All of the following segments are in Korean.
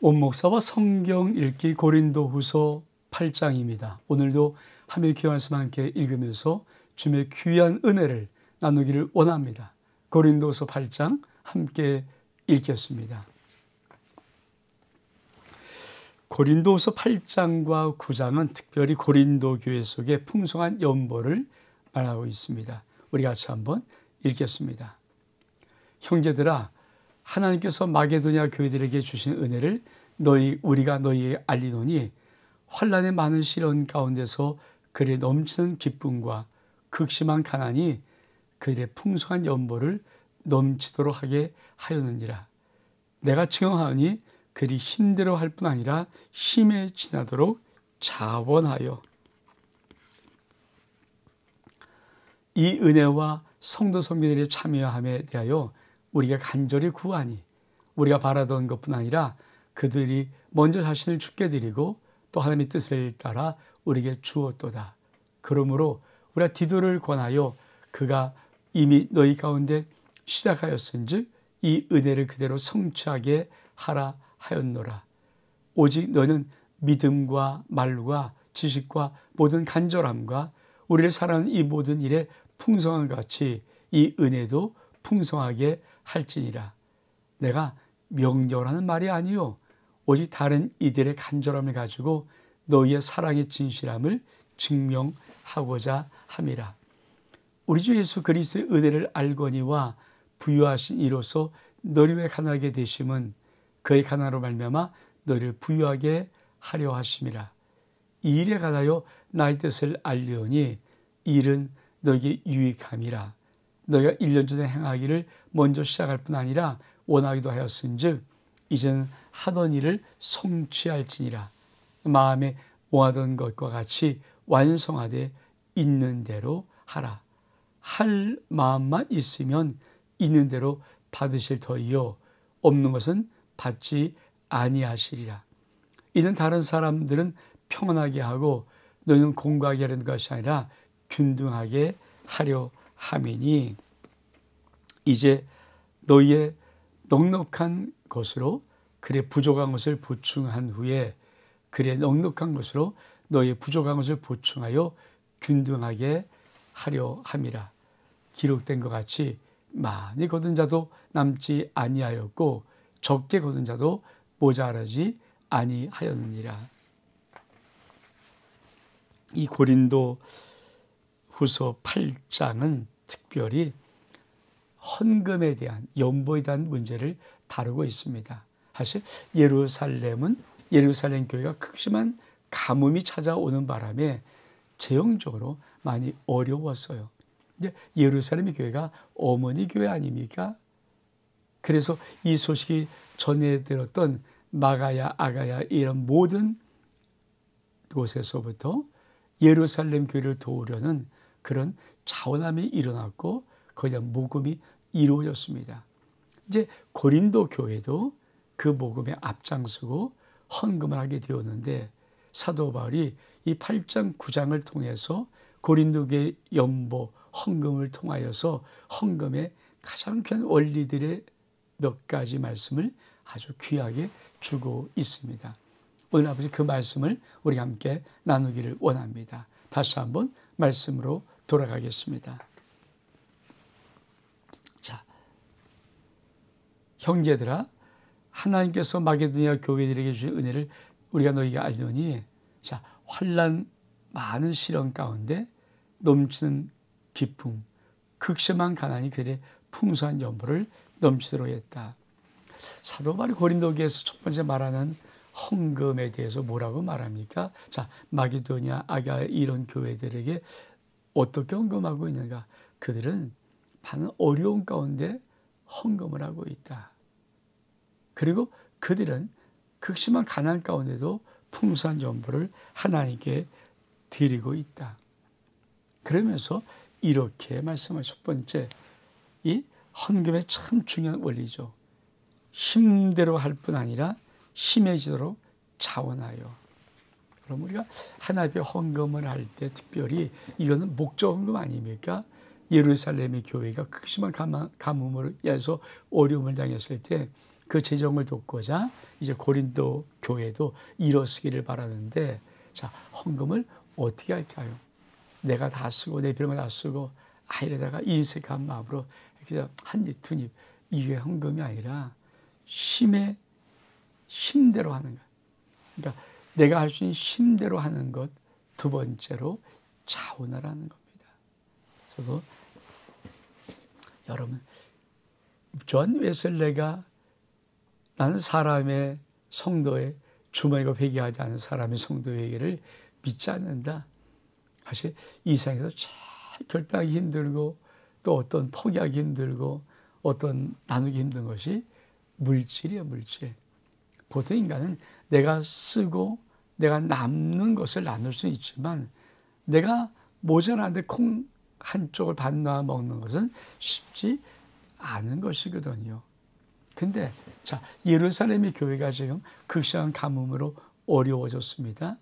온 목사와 성경 읽기 고린도후서 8장입니다. 오늘도 하나님의 귀한 말씀 함께 읽으면서 주님의 귀한 은혜를 나누기를 원합니다. 고린도후서 8장 함께 읽겠습니다. 고린도후서 8장과 9장은 특별히 고린도 교회 속의 풍성한 연보를 말하고 있습니다. 우리 같이 한번 읽겠습니다. 형제들아, 하나님께서 마게도냐 교회들에게 주신 은혜를 우리가 너희에게 알리노니 환난의 많은 시련 가운데서 그들의 넘치는 기쁨과 극심한 가난이 그들의 풍성한 연보를 넘치도록 하게 하였느니라. 내가 증언하니 그들이 힘대로 할 뿐 아니라 힘에 지나도록 자원하여 이 은혜와 성도 성도들의 참여함에 대하여 우리가 간절히 구하니 우리가 바라던 것뿐 아니라 그들이 먼저 자신을 주께 드리고 또 하나님의 뜻을 따라 우리에게 주었도다. 그러므로 우리가 디도를 권하여 그가 이미 너희 가운데 시작하였은즉 이 은혜를 그대로 성취하게 하라 하였노라. 오직 너는 믿음과 말과 지식과 모든 간절함과 우리를 사랑하는 이 모든 일에 풍성한 같이 이 은혜도 풍성하게 할지니라. 내가 명령하는 말이 아니요 오직 다른 이들의 간절함을 가지고 너희의 사랑의 진실함을 증명하고자 함이라. 우리 주 예수 그리스도의 은혜를 알거니와 부유하신 이로써 너희를 위해 가난하게 되심은 그의 가난으로 말미암아 너희를 부유하게 하려 하심이라. 이 일에 관하여 나의 뜻을 알리오니 이 일은 너에게 유익함이라. 너희가 1년 전에 행하기를 먼저 시작할 뿐 아니라 원하기도 하였은즉 이제는 하던 일을 성취할지니라. 마음에 원하던 것과 같이 완성하되 있는 대로 하라. 할 마음만 있으면 있는 대로 받으실 터이요 없는 것은 받지 아니하시리라. 이는 다른 사람들은 평안하게 하고 너희는 공고하게 하려는 것이 아니라 균등하게 하려 함이니 이제 너희의 넉넉한 것으로 그의 부족한 것을 보충한 후에 그의 넉넉한 것으로 너희의 부족한 것을 보충하여 균등하게 하려 함이라. 기록된 것 같이 많이 거둔 자도 남지 아니하였고 적게 거둔 자도 모자라지 아니하였느니라. 이 고린도 후서 8장은 특별히 헌금에 대한 연보에 대한 문제를 다루고 있습니다. 사실 예루살렘 교회가 극심한 가뭄이 찾아오는 바람에 재정적으로 많이 어려웠어요. 근데 예루살렘 교회가 어머니 교회 아닙니까? 그래서 이 소식이 전해 들었던 마가야, 아가야 이런 모든 곳에서부터 예루살렘 교회를 도우려는 그런 자원함이 일어났고 거기에 대한 모금이 이루어졌습니다. 이제 고린도 교회도 그 모금에 앞장서고 헌금을 하게 되었는데 사도 바울이 이 8장 9장을 통해서 고린도 교회 연보 헌금을 통하여서 헌금의 가장 귀한 원리들의 몇 가지 말씀을 아주 귀하게 주고 있습니다. 오늘 아버지 그 말씀을 우리 함께 나누기를 원합니다. 다시 한번 말씀으로 돌아가겠습니다. 자, 형제들아, 하나님께서 마게도냐 교회들에게 주신 은혜를 우리가 너희에게 알려니 자, 환난 많은 시련 가운데 넘치는 기쁨, 극심한 가난이 그들의 풍성한 연보를 넘치도록 했다. 사도 바울이 고린도교에서 첫 번째 말하는 헌금에 대해서 뭐라고 말합니까? 자, 마게도냐, 아가야 이런 교회들에게 어떻게 헌금하고 있는가? 그들은 많은 어려운 가운데 헌금을 하고 있다. 그리고 그들은 극심한 가난 가운데도 풍성한 연보를 하나님께 드리고 있다. 그러면서 이렇게 말씀을 첫 번째, 이 헌금의 참 중요한 원리죠. 힘대로 할 뿐 아니라 심해지도록 자원하여. 그럼 우리가 하나님의 헌금을 할 때 특별히 이거는 목적 헌금 아닙니까? 예루살렘의 교회가 극심한 가뭄으로 인해서 어려움을 당했을 때 그 재정을 돕고자 이제 고린도 교회도 일어서기를 바라는데, 자, 헌금을 어떻게 할까요? 내가 다 쓰고 내 비용을 다 쓰고 이러다가 인색한 마음으로 그냥 한 입, 두 입, 이게 헌금이 아니라 힘대로 하는 것. 그러니까 내가 할 수 있는 힘대로 하는 것. 두 번째로 자원을 하는 겁니다. 그래서 여러분, 존 웨슬레가 나는 사람의 성도의 주머니가 회개하지 않은 사람의 성도 회개를 믿지 않는다. 사실 이 세상에서 제일 결단하기 힘들고 또 어떤 포기하기 힘들고 어떤 나누기 힘든 것이 물질이에요, 물질. 보통 인간은 내가 쓰고 내가 남는 것을 나눌 수 있지만 내가 모자란데 콩 한쪽을 반나와 먹는 것은 쉽지 않은 것이거든요. 근데 자, 예루살렘의 교회가 지금 극심한 가뭄으로 어려워졌습니다.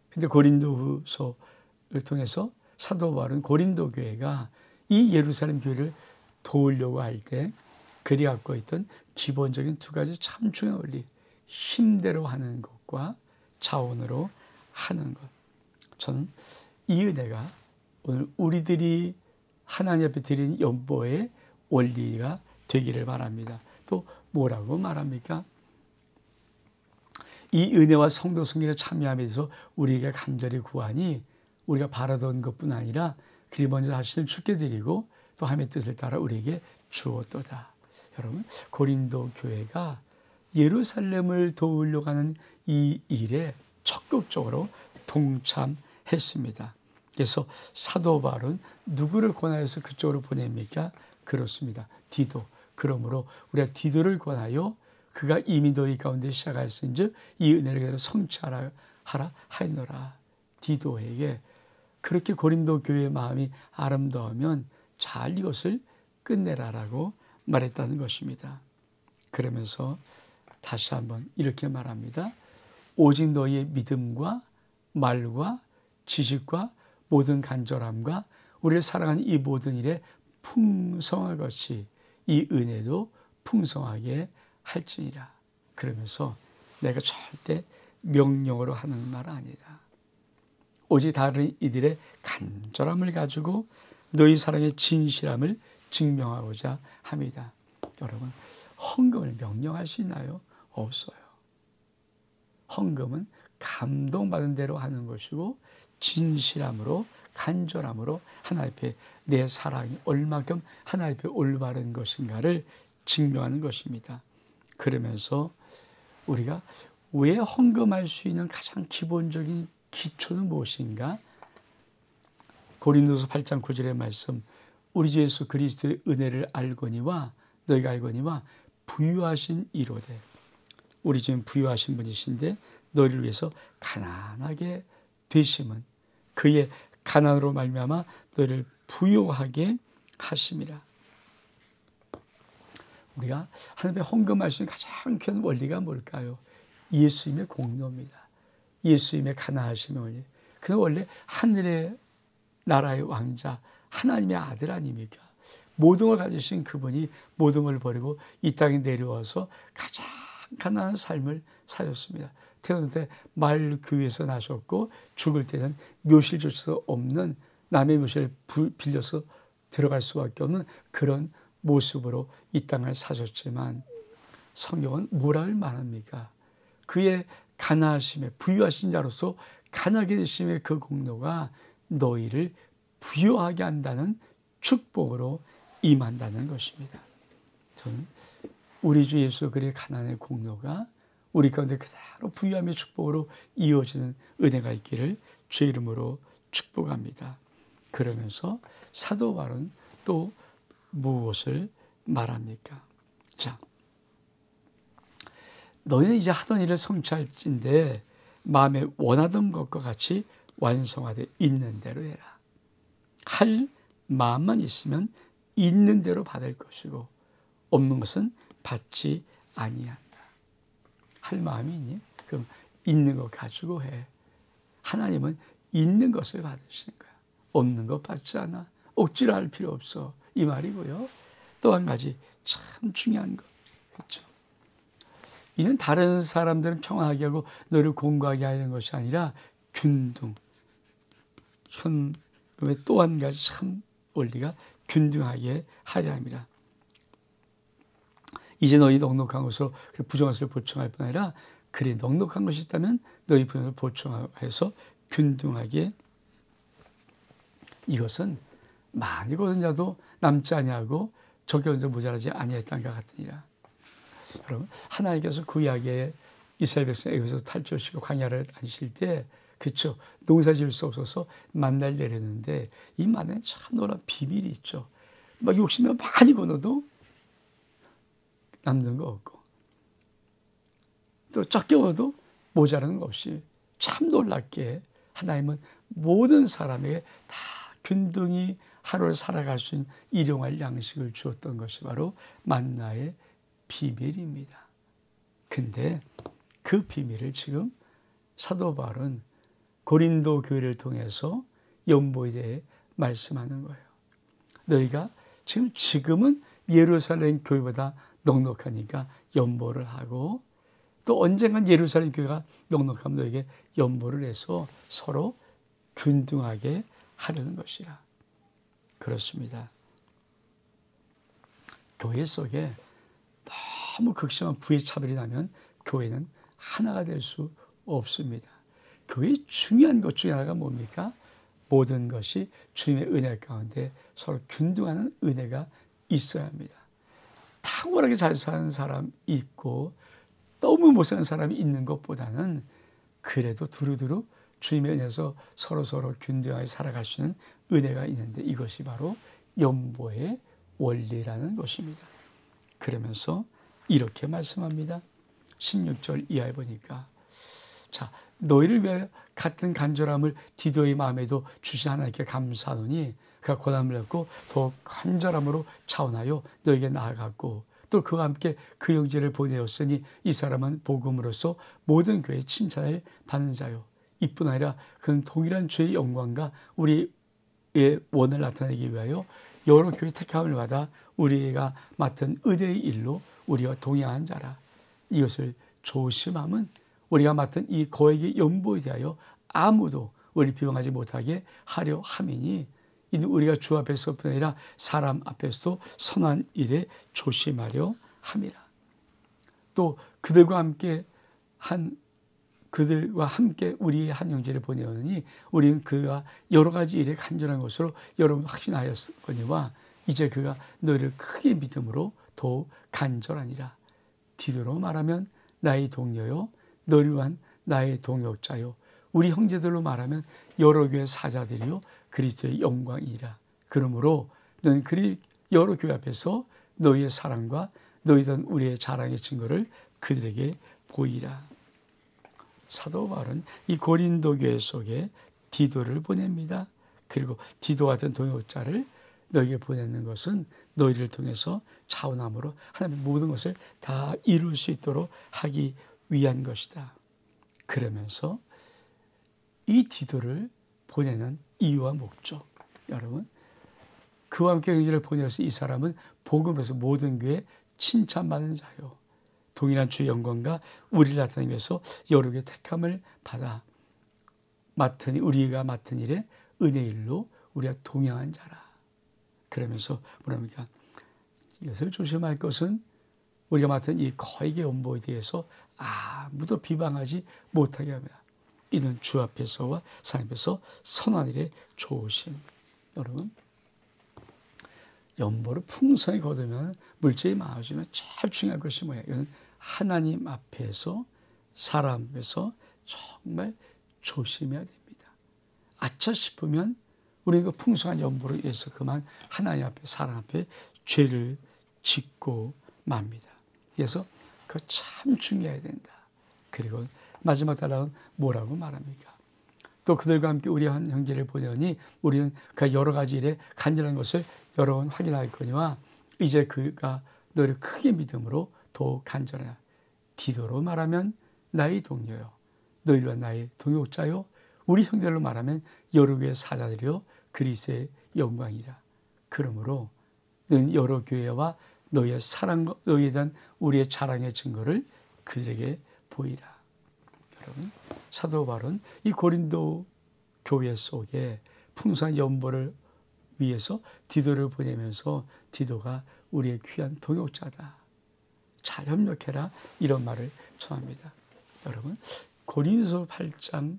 근데 고린도후서를 통해서 사도 바울은 고린도 교회가 이 예루살렘 교회를 도우려고 할 때 그리 갖고 있던 기본적인 두 가지 참 중요한 원리, 힘대로 하는 것과 자원으로 하는 것. 저는 이 은혜가 오늘 우리들이 하나님 앞에 드린 연보의 원리가 되기를 바랍니다. 또 뭐라고 말합니까? 이 은혜와 성도 성결에 참여하면서 우리에게 간절히 구하니 우리가 바라던 것뿐 아니라 그리 먼저 자신을 주께 드리고 또 하나님의 뜻을 따라 우리에게 주었도다. 여러분, 고린도 교회가 예루살렘을 도우려고 하는 이 일에 적극적으로 동참했습니다. 그래서 사도 바울은 누구를 권하여서 그쪽으로 보냅니까? 그렇습니다. 디도. 그러므로 우리가 디도를 권하여 그가 이미 너희 가운데 시작하였은즉 이 은혜를 성취하라 하였노라. 디도에게 그렇게 고린도 교회의 마음이 아름다우면 잘 이것을 끝내라라고 말했다는 것입니다. 그러면서 다시 한번 이렇게 말합니다. 오직 너희의 믿음과 말과 지식과 모든 간절함과 우리를 사랑하는 이 모든 일에 풍성할 것이 이 은혜도 풍성하게 할지니라. 그러면서 내가 절대 명령으로 하는 말 아니다. 오직 다른 이들의 간절함을 가지고 너희 사랑의 진실함을 증명하고자 합니다. 여러분, 헌금을 명령할 수 있나요? 없어요. 헌금은 감동받은 대로 하는 것이고 진실함으로 간절함으로 하나님 앞에 내 사랑이 얼마큼 하나님 앞에 올바른 것인가를 증명하는 것입니다. 그러면서 우리가 왜 헌금할 수 있는 가장 기본적인 기초는 무엇인가? 고린도서 8장 9절의 말씀, 우리 주 예수 그리스도의 은혜를 알거니와 너희가 알거니와 부유하신 이로되, 우리 주는 부유하신 분이신데 너희를 위해서 가난하게 되심은 그의 가난으로 말미암아 너희를 부유하게 하심이라. 우리가 하나님의 헌금할 수 있는 가장 큰 원리가 뭘까요? 예수님의 공로입니다. 예수님의 가난하심의 원리. 그는 원래 하늘의 나라의 왕자, 하나님의 아들 아닙니까? 모든 걸 가지신 그분이 모든 걸 버리고 이 땅에 내려와서 가장 가난한 삶을 사셨습니다. 태어날 때 말교에서 나셨고 죽을 때는 묘실조차 없는 남의 묘실을 빌려서 들어갈 수밖에 없는 그런 모습으로 이 땅을 사셨지만 성경은 뭐라를 말합니까? 그의 가난하심에 부유하신 자로서 가난하게 되심의 그 공로가 너희를 부유하게 한다는 축복으로 임한다는 것입니다. 저는 우리 주 예수 그리스도의 가난의 공로가 우리 가운데 그대로 부유함의 축복으로 이어지는 은혜가 있기를 주의 이름으로 축복합니다. 그러면서 사도 바울은 또 무엇을 말합니까? 자, 너희는 이제 하던 일을 성취할진대 마음에 원하던 것과 같이 완성하되 있는 대로 해라. 할 마음만 있으면 있는 대로 받을 것이고 없는 것은 받지 아니한다. 할 마음이 있니? 그럼 있는 거 가지고 해. 하나님은 있는 것을 받으시는 거야. 없는 것 받지 않아. 억지로 할 필요 없어. 이 말이고요. 또 한 가지 참 중요한 것. 그렇죠? 이는 다른 사람들은 평안하게 하고 너를 공고하게 하는 것이 아니라 균등. 현금의 또 한 가지 참 원리가 균등하게 하려 함이라. 이제 너희 넉넉한 것으로 부정한 것을 보충할 뿐 아니라 그리 넉넉한 것이 있다면 너희 부정을 보충해서 균등하게. 이것은 많이 거둔 자도 남지 아니하고 적게 거둔 자 모자라지 아니했던 것 같으니라. 여러분, 하나님께서 구약에 이스라엘 백성 애굽에서 탈출시키고 광야를 다니실 때, 그렇죠, 농사 지을 수 없어서 만나를 내렸는데 이 만나에 참 놀라운 비밀이 있죠. 막 욕심을 많이 거둬도 남는 거 없고, 또 적게 얻어도 모자라는 거 없이 참 놀랍게 하나님은 모든 사람에게 다 균등히 하루를 살아갈 수 있는 일용할 양식을 주었던 것이 바로 만나의 비밀입니다. 근데 그 비밀을 지금 사도 바울은 고린도 교회를 통해서 연보에 대해 말씀하는 거예요. 너희가 지금은 예루살렘 교회보다 넉넉하니까 연보를 하고, 또 언젠간 예루살렘 교회가 넉넉하면 너에게 연보를 해서 서로 균등하게 하려는 것이라. 그렇습니다. 교회 속에 너무 극심한 부의 차별이 나면 교회는 하나가 될 수 없습니다. 교회의 중요한 것 중에 하나가 뭡니까? 모든 것이 주님의 은혜 가운데 서로 균등하는 은혜가 있어야 합니다. 탁월하게 잘 사는 사람이 있고 너무 못 사는 사람이 있는 것보다는 그래도 두루두루 주님의 은혜에서 서로 균등하게 살아갈 수 있는 은혜가 있는데, 이것이 바로 연보의 원리라는 것입니다. 그러면서 이렇게 말씀합니다. 16절 이하에 보니까, 자, 너희를 위하여 같은 간절함을 디도의 마음에도 주신 하나님께 감사하노니 그가 고난을 받고 더욱 간절함으로 차원하여 너에게 나아갔고, 또 그와 함께 그 형제를 보내었으니 이 사람은 복음으로써 모든 교회의 칭찬을 받는 자요. 이뿐 아니라 그는 동일한 주의 영광과 우리의 원을 나타내기 위하여 여러 교회 택함을 받아 우리가 맡은 의대의 일로 우리와 동행한 자라. 이것을 조심함은 우리가 맡은 이 거액의 연보에 대하여 아무도 우리를 비방하지 못하게 하려 함이니, 이는 우리가 주 앞에서뿐 아니라 사람 앞에서도 선한 일에 조심하려 함이라. 또 그들과 함께 우리의 한 형제를 보내오니 우리는 그가 여러 가지 일에 간절한 것으로 여러분 확신하였거니와 이제 그가 너희를 크게 믿음으로 더욱 간절하니라. 디도로 말하면 나의 동료요, 너를 위한 나의 동역자요, 우리 형제들로 말하면 여러 교회 사자들이요 그리스도의 영광이라. 그러므로 너는 여러 교회 앞에서 너희의 사랑과 너희던 우리의 자랑의 증거를 그들에게 보이라. 사도 바울은 이 고린도 교회 속에 디도를 보냅니다. 그리고 디도 같은 동역자를 너희에게 보내는 것은 너희를 통해서 차원함으로 하나님의 모든 것을 다 이룰 수 있도록 하기 위한 것이다. 그러면서 이 디도를 보내는 이유와 목적, 여러분, 그와 함께 형제를 보내서 이 사람은 복음으로서 모든 교회에 칭찬받는 자요, 동일한 주의 영광과 우리를 나타내기 위해서 여러 개의 택함을 받아 우리가 맡은 일에 은혜의 일로 우리가 동행한 자라. 그러면서 뭐랍니까? 이것을 조심할 것은 우리가 맡은 이 거액의 연보에 대해서 아무도 비방하지 못하게 합니다. 이는 주 앞에서와 사람 앞에서 선한 일에 조심. 여러분, 연보를 풍성히 거두면 물질이 많아지면 제일 중요한 것이 뭐예요? 이건 하나님 앞에서 사람 앞에서 정말 조심해야 됩니다. 아차 싶으면 우리는 그 풍성한 연보로 인해서 그만 하나님 앞에 사람 앞에 죄를 짓고 맙니다. 그래서 그거 참 중요해야 된다. 그리고 마지막 단락은 뭐라고 말합니까? 또 그들과 함께 우리 한 형제를 보내니 우리는 그 여러 가지 일에 간절한 것을 여러 번 확인할 거니와 이제 그가 너를 크게 믿음으로 더욱 간절하라. 디도로 말하면 나의 동료요, 너희와 나의 동역자요, 우리 형제로 말하면 여러 교회 사자들이요 그리스도의 영광이라. 그러므로 너는 여러 교회와 너희의 사랑과 너희에 대한 우리의 자랑의 증거를 그들에게 보이라. 여러분, 사도 바울은 이 고린도 교회 속에 풍성한 연보를 위해서 디도를 보내면서 디도가 우리의 귀한 동역자다. 잘 협력해라. 이런 말을 전합니다. 여러분, 고린도서 8장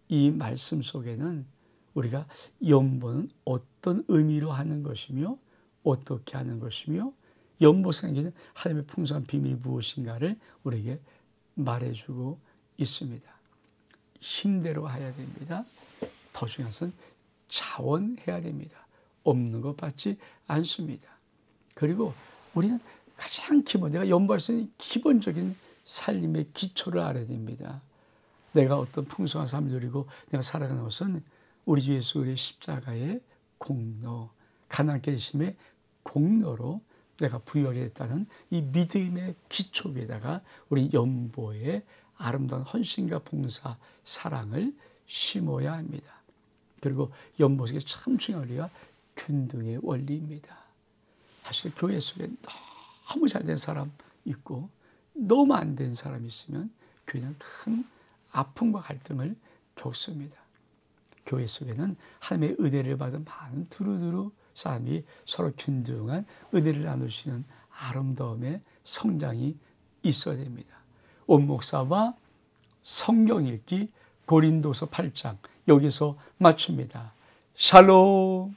이 말씀 속에는 우리가 연보는 어떤 의미로 하는 것이며 어떻게 하는 것이며 연보 생기는 하나님의 풍성한 비밀이 무엇인가를 우리에게 말해주고 있습니다. 힘대로 해야 됩니다. 더 중요한 것은 자원해야 됩니다. 없는 것 받지 않습니다. 그리고 우리는 가장 기본, 내가 연보할 수 있는 기본적인 삶의 기초를 알아야 됩니다. 내가 어떤 풍성한 삶을 누리고 내가 살아가는 것은 우리 주 예수 그리스도의 십자가의 공로, 가난케 되심의 공로로 내가 부여하게 됐다는 이 믿음의 기초 위에다가 우리 연보의 아름다운 헌신과 봉사, 사랑을 심어야 합니다. 그리고 연보 속에 참 중요한 원리가 균등의 원리입니다. 사실 교회 속에 너무 잘된 사람 있고 너무 안 된 사람이 있으면 교회는 큰 아픔과 갈등을 겪습니다. 교회 속에는 하나님의 은혜를 받은 많은 두루두루 사람이 서로 균등한 은혜를 나눌 수 있는 아름다움의 성장이 있어야 됩니다. 온 목사와 성경 읽기 고린도서 8장 여기서 마칩니다. 샬롬.